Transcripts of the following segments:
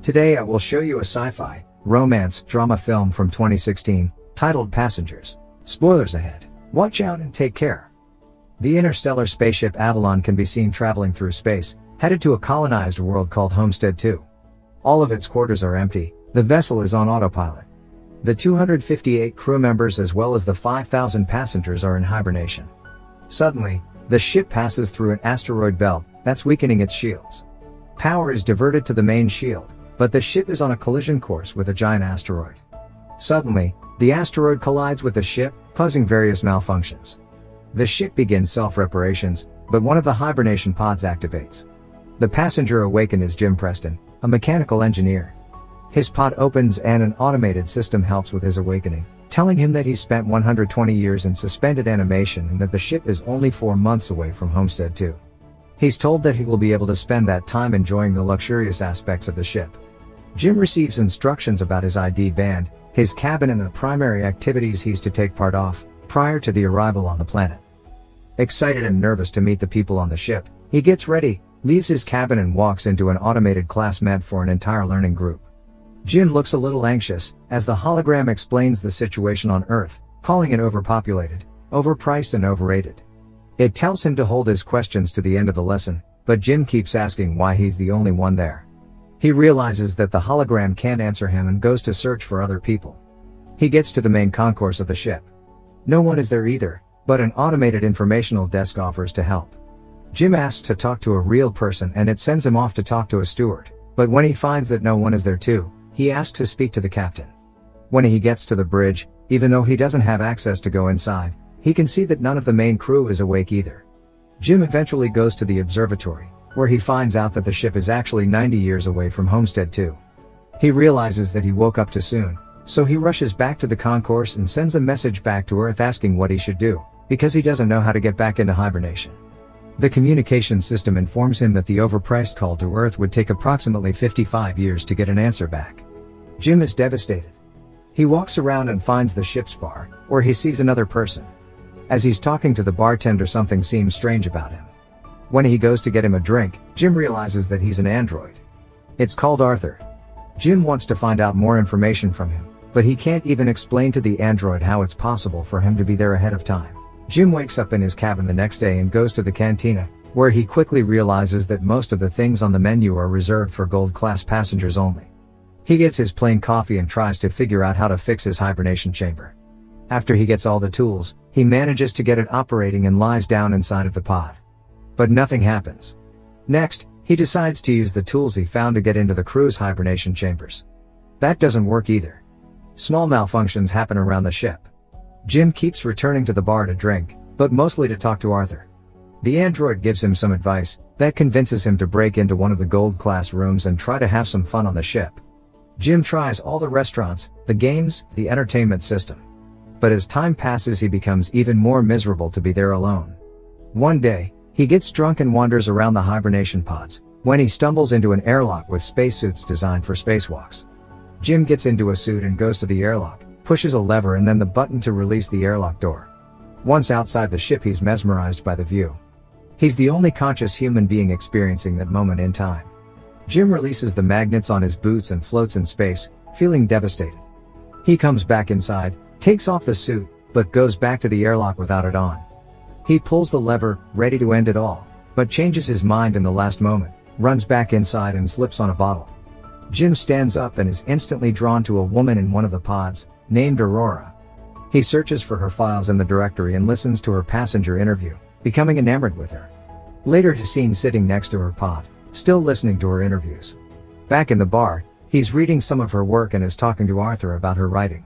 Today I will show you a sci-fi, romance, drama film from 2016, titled Passengers. Spoilers ahead. Watch out and take care. The interstellar spaceship Avalon can be seen traveling through space, headed to a colonized world called Homestead 2. All of its quarters are empty, the vessel is on autopilot. The 258 crew members as well as the 5,000 passengers are in hibernation. Suddenly, the ship passes through an asteroid belt that's weakening its shields. Power is diverted to the main shield, but the ship is on a collision course with a giant asteroid. Suddenly, the asteroid collides with the ship, causing various malfunctions. The ship begins self-reparations, but one of the hibernation pods activates. The passenger awakened is Preston, a mechanical engineer. His pod opens and an automated system helps with his awakening, telling him that he spent 120 years in suspended animation and that the ship is only 4 months away from Homestead 2. He's told that he will be able to spend that time enjoying the luxurious aspects of the ship. Jim receives instructions about his ID band, his cabin and the primary activities he's to take part of, prior to the arrival on the planet. Excited and nervous to meet the people on the ship, he gets ready, leaves his cabin and walks into an automated class meant for an entire learning group. Jim looks a little anxious, as the hologram explains the situation on Earth, calling it overpopulated, overpriced and overrated. It tells him to hold his questions to the end of the lesson, but Jim keeps asking why he's the only one there. He realizes that the hologram can't answer him and goes to search for other people. He gets to the main concourse of the ship. No one is there either, but an automated informational desk offers to help. Jim asks to talk to a real person and it sends him off to talk to a steward, but when he finds that no one is there too, he asks to speak to the captain. When he gets to the bridge, even though he doesn't have access to go inside, he can see that none of the main crew is awake either. Jim eventually goes to the observatory, where he finds out that the ship is actually 90 years away from Homestead 2. He realizes that he woke up too soon, so he rushes back to the concourse and sends a message back to Earth asking what he should do, because he doesn't know how to get back into hibernation. The communication system informs him that the overpriced call to Earth would take approximately 55 years to get an answer back. Jim is devastated. He walks around and finds the ship's bar, where he sees another person. As he's talking to the bartender, something seems strange about him. When he goes to get him a drink, Jim realizes that he's an android. It's called Arthur. Jim wants to find out more information from him, but he can't even explain to the android how it's possible for him to be there ahead of time. Jim wakes up in his cabin the next day and goes to the cantina, where he quickly realizes that most of the things on the menu are reserved for gold-class passengers only. He gets his plain coffee and tries to figure out how to fix his hibernation chamber. After he gets all the tools, he manages to get it operating and lies down inside of the pod. But nothing happens. Next, he decides to use the tools he found to get into the crew's hibernation chambers. That doesn't work either. Small malfunctions happen around the ship. Jim keeps returning to the bar to drink, but mostly to talk to Arthur. The android gives him some advice that convinces him to break into one of the gold-class rooms and try to have some fun on the ship. Jim tries all the restaurants, the games, the entertainment system. But as time passes, he becomes even more miserable to be there alone. One day, he gets drunk and wanders around the hibernation pods, when he stumbles into an airlock with spacesuits designed for spacewalks. Jim gets into a suit and goes to the airlock, pushes a lever and then the button to release the airlock door. Once outside the ship, he's mesmerized by the view. He's the only conscious human being experiencing that moment in time. Jim releases the magnets on his boots and floats in space, feeling devastated. He comes back inside, takes off the suit, but goes back to the airlock without it on. He pulls the lever, ready to end it all, but changes his mind in the last moment, runs back inside and slips on a bottle. Jim stands up and is instantly drawn to a woman in one of the pods, named Aurora. He searches for her files in the directory and listens to her passenger interview, becoming enamored with her. Later he's seen sitting next to her pod, still listening to her interviews. Back in the bar, he's reading some of her work and is talking to Arthur about her writing.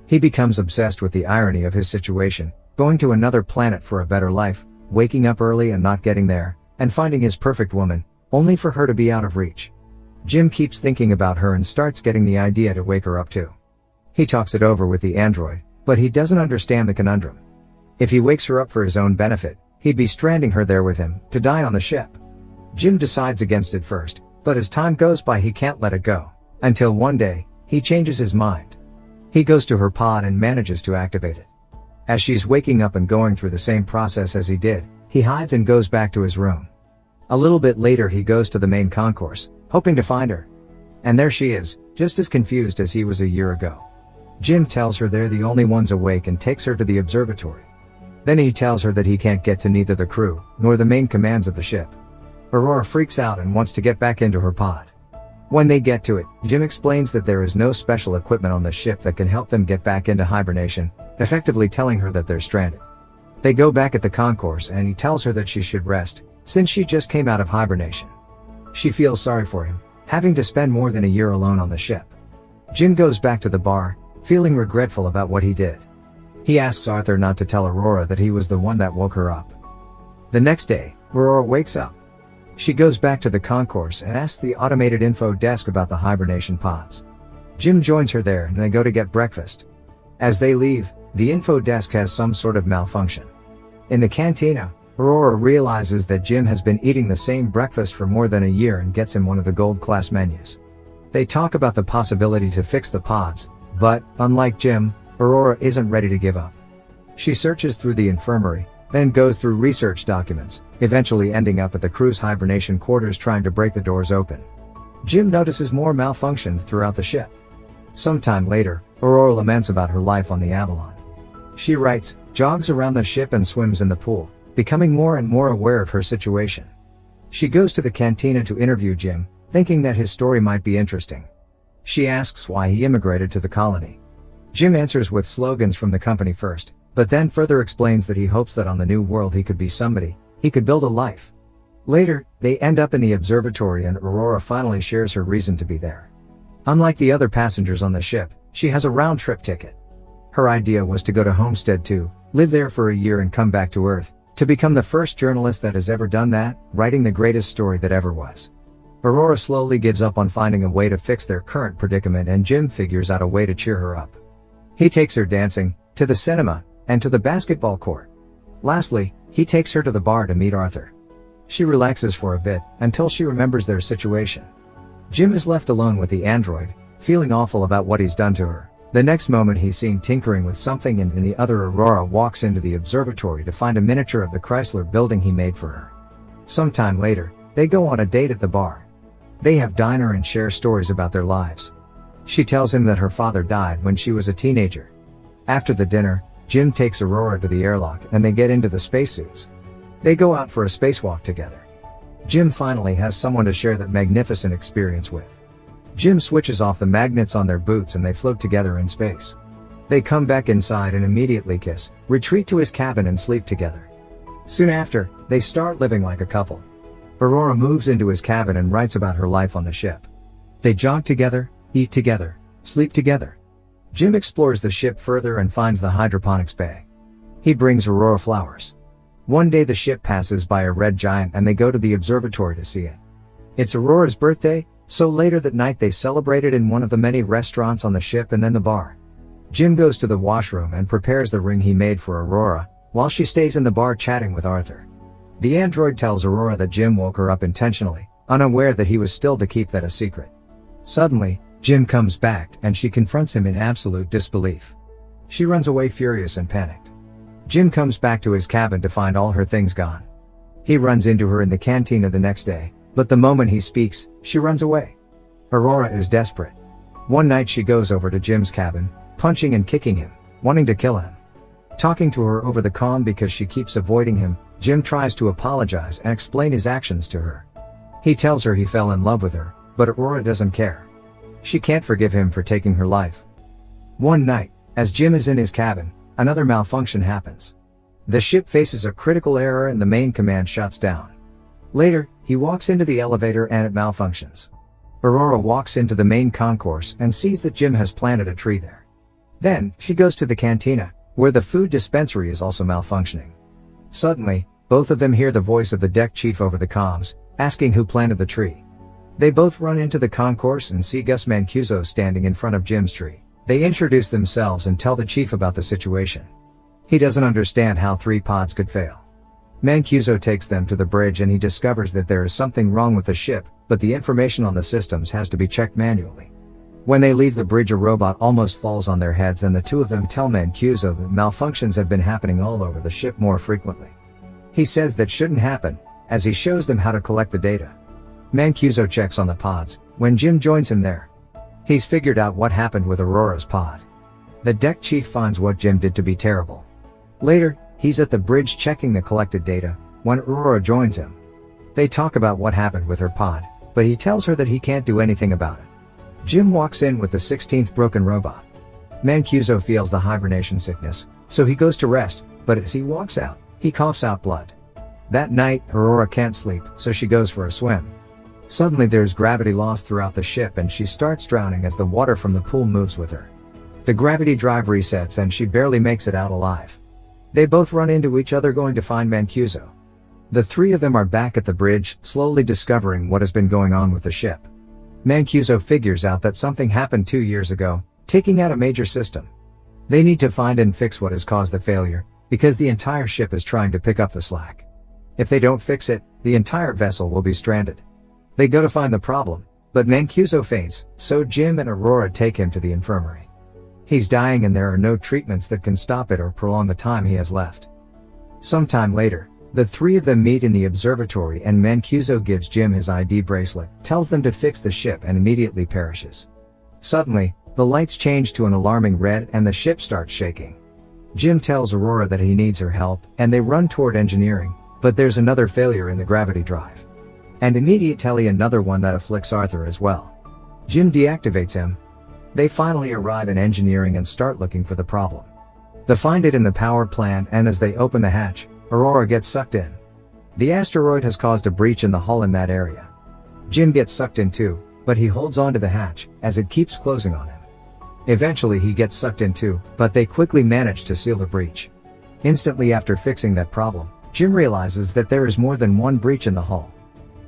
He becomes obsessed with the irony of his situation, going to another planet for a better life, waking up early and not getting there, and finding his perfect woman, only for her to be out of reach. Jim keeps thinking about her and starts getting the idea to wake her up too. He talks it over with the android, but he doesn't understand the conundrum. If he wakes her up for his own benefit, he'd be stranding her there with him, to die on the ship. Jim decides against it first, but as time goes by he can't let it go. Until one day, he changes his mind. He goes to her pod and manages to activate it. As she's waking up and going through the same process as he did, he hides and goes back to his room. A little bit later he goes to the main concourse, hoping to find her. And there she is, just as confused as he was a year ago. Jim tells her they're the only ones awake and takes her to the observatory. Then he tells her that he can't get to neither the crew, nor the main commands of the ship. Aurora freaks out and wants to get back into her pod. When they get to it, Jim explains that there is no special equipment on the ship that can help them get back into hibernation, effectively telling her that they're stranded. They go back at the concourse and he tells her that she should rest, since she just came out of hibernation. She feels sorry for him, having to spend more than a year alone on the ship. Jim goes back to the bar, feeling regretful about what he did. He asks Arthur not to tell Aurora that he was the one that woke her up. The next day, Aurora wakes up. She goes back to the concourse and asks the automated info desk about the hibernation pods. Jim joins her there and they go to get breakfast. As they leave, the info desk has some sort of malfunction. In the cantina, Aurora realizes that Jim has been eating the same breakfast for more than a year and gets him one of the gold class menus. They talk about the possibility to fix the pods, but, unlike Jim, Aurora isn't ready to give up. She searches through the infirmary, then goes through research documents, eventually ending up at the crew's hibernation quarters trying to break the doors open. Jim notices more malfunctions throughout the ship. Sometime later, Aurora laments about her life on the Avalon. She writes, jogs around the ship and swims in the pool, becoming more and more aware of her situation. She goes to the cantina to interview Jim, thinking that his story might be interesting. She asks why he immigrated to the colony. Jim answers with slogans from the company first, but then further explains that he hopes that on the new world he could be somebody, he could build a life. Later, they end up in the observatory and Aurora finally shares her reason to be there. Unlike the other passengers on the ship, she has a round-trip ticket. Her idea was to go to Homestead 2, live there for a year and come back to Earth, to become the first journalist that has ever done that, writing the greatest story that ever was. Aurora slowly gives up on finding a way to fix their current predicament and Jim figures out a way to cheer her up. He takes her dancing, to the cinema, and to the basketball court. Lastly, he takes her to the bar to meet Arthur. She relaxes for a bit, until she remembers their situation. Jim is left alone with the android, feeling awful about what he's done to her. The next moment he's seen tinkering with something and in the other Aurora walks into the observatory to find a miniature of the Chrysler building he made for her. Sometime later, they go on a date at the bar. They have dinner and share stories about their lives. She tells him that her father died when she was a teenager. After the dinner, Jim takes Aurora to the airlock and they get into the spacesuits. They go out for a spacewalk together. Jim finally has someone to share that magnificent experience with. Jim switches off the magnets on their boots and they float together in space. They come back inside and immediately kiss, retreat to his cabin and sleep together. Soon after, they start living like a couple. Aurora moves into his cabin and writes about her life on the ship. They jog together, eat together, sleep together. Jim explores the ship further and finds the hydroponics bay. He brings Aurora flowers. One day the ship passes by a red giant and they go to the observatory to see it. It's Aurora's birthday, so later that night they celebrate it in one of the many restaurants on the ship and then the bar. Jim goes to the washroom and prepares the ring he made for Aurora, while she stays in the bar chatting with Arthur. The android tells Aurora that Jim woke her up intentionally, unaware that he was still to keep that a secret. Suddenly, Jim comes back and she confronts him in absolute disbelief. She runs away furious and panicked. Jim comes back to his cabin to find all her things gone. He runs into her in the cantina the next day, but the moment he speaks, she runs away. Aurora is desperate. One night she goes over to Jim's cabin, punching and kicking him, wanting to kill him. Talking to her over the comm because she keeps avoiding him, Jim tries to apologize and explain his actions to her. He tells her he fell in love with her, but Aurora doesn't care. She can't forgive him for taking her life. One night, as Jim is in his cabin, another malfunction happens. The ship faces a critical error and the main command shuts down. Later, he walks into the elevator and it malfunctions. Aurora walks into the main concourse and sees that Jim has planted a tree there. Then, she goes to the cantina, where the food dispensary is also malfunctioning. Suddenly, both of them hear the voice of the deck chief over the comms, asking who planted the tree. They both run into the concourse and see Gus Mancuso standing in front of Jim's tree. They introduce themselves and tell the chief about the situation. He doesn't understand how 3 pods could fail. Mancuso takes them to the bridge and he discovers that there is something wrong with the ship, but the information on the systems has to be checked manually. When they leave the bridge, a robot almost falls on their heads and the two of them tell Mancuso that malfunctions have been happening all over the ship more frequently. He says that shouldn't happen, as he shows them how to collect the data. Mancuso checks on the pods, when Jim joins him there. He's figured out what happened with Aurora's pod. The deck chief finds what Jim did to be terrible. Later, he's at the bridge checking the collected data, when Aurora joins him. They talk about what happened with her pod, but he tells her that he can't do anything about it. Jim walks in with the 16th broken robot. Mancuso feels the hibernation sickness, so he goes to rest, but as he walks out, he coughs out blood. That night, Aurora can't sleep, so she goes for a swim. Suddenly there's gravity loss throughout the ship and she starts drowning as the water from the pool moves with her. The gravity drive resets and she barely makes it out alive. They both run into each other going to find Mancuso. The three of them are back at the bridge, slowly discovering what has been going on with the ship. Mancuso figures out that something happened 2 years ago, taking out a major system. They need to find and fix what has caused the failure, because the entire ship is trying to pick up the slack. If they don't fix it, the entire vessel will be stranded. They go to find the problem, but Mancuso faints, so Jim and Aurora take him to the infirmary. He's dying and there are no treatments that can stop it or prolong the time he has left. Sometime later, the three of them meet in the observatory and Mancuso gives Jim his ID bracelet, tells them to fix the ship and immediately perishes. Suddenly, the lights change to an alarming red and the ship starts shaking. Jim tells Aurora that he needs her help and they run toward engineering, but there's another failure in the gravity drive. And immediately another one that afflicts Arthur as well. Jim deactivates him. They finally arrive in engineering and start looking for the problem. They find it in the power plant and as they open the hatch, Aurora gets sucked in. The asteroid has caused a breach in the hull in that area. Jim gets sucked in too, but he holds on to the hatch, as it keeps closing on him. Eventually he gets sucked in too, but they quickly manage to seal the breach. Instantly after fixing that problem, Jim realizes that there is more than one breach in the hull.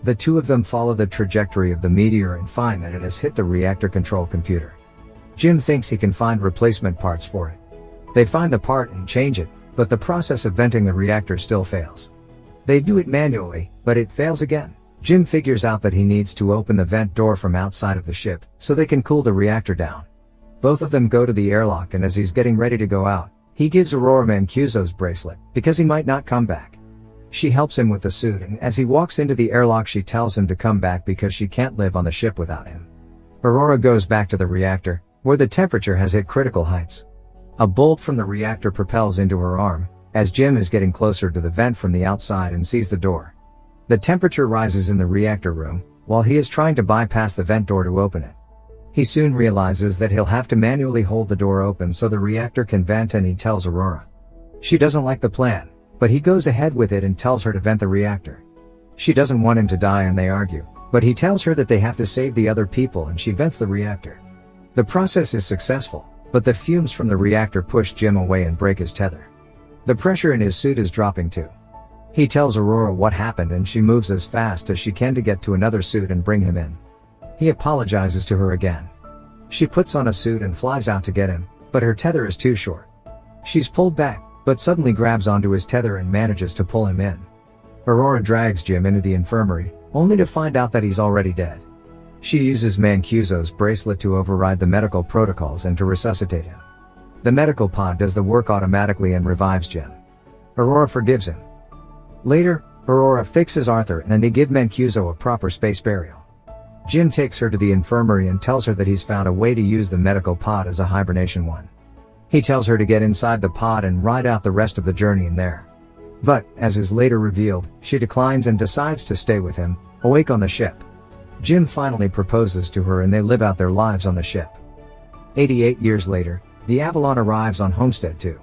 The two of them follow the trajectory of the meteor and find that it has hit the reactor control computer. Jim thinks he can find replacement parts for it. They find the part and change it, but the process of venting the reactor still fails. They do it manually, but it fails again. Jim figures out that he needs to open the vent door from outside of the ship, so they can cool the reactor down. Both of them go to the airlock and as he's getting ready to go out, he gives Aurora Mancuso's bracelet, because he might not come back. She helps him with the suit and as he walks into the airlock she tells him to come back because she can't live on the ship without him. Aurora goes back to the reactor, where the temperature has hit critical heights. A bolt from the reactor propels into her arm, as Jim is getting closer to the vent from the outside and sees the door. The temperature rises in the reactor room, while he is trying to bypass the vent door to open it. He soon realizes that he'll have to manually hold the door open so the reactor can vent and he tells Aurora. She doesn't like the plan, but he goes ahead with it and tells her to vent the reactor. She doesn't want him to die and they argue, but he tells her that they have to save the other people and she vents the reactor. The process is successful, but the fumes from the reactor push Jim away and break his tether. The pressure in his suit is dropping too. He tells Aurora what happened and she moves as fast as she can to get to another suit and bring him in. He apologizes to her again. She puts on a suit and flies out to get him, but her tether is too short. She's pulled back, but suddenly grabs onto his tether and manages to pull him in. Aurora drags Jim into the infirmary, only to find out that he's already dead. She uses Mancuso's bracelet to override the medical protocols and to resuscitate him. The medical pod does the work automatically and revives Jim. Aurora forgives him. Later, Aurora fixes Arthur and they give Mancuso a proper space burial. Jim takes her to the infirmary and tells her that he's found a way to use the medical pod as a hibernation one. He tells her to get inside the pod and ride out the rest of the journey in there. But, as is later revealed, she declines and decides to stay with him, awake on the ship. Jim finally proposes to her and they live out their lives on the ship. 88 years later, the Avalon arrives on Homestead 2.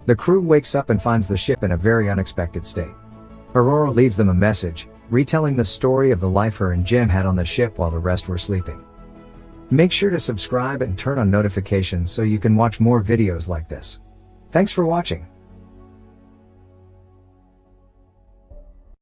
The crew wakes up and finds the ship in a very unexpected state. Aurora leaves them a message, retelling the story of the life her and Jim had on the ship while the rest were sleeping. Make sure to subscribe and turn on notifications so you can watch more videos like this. Thanks for watching.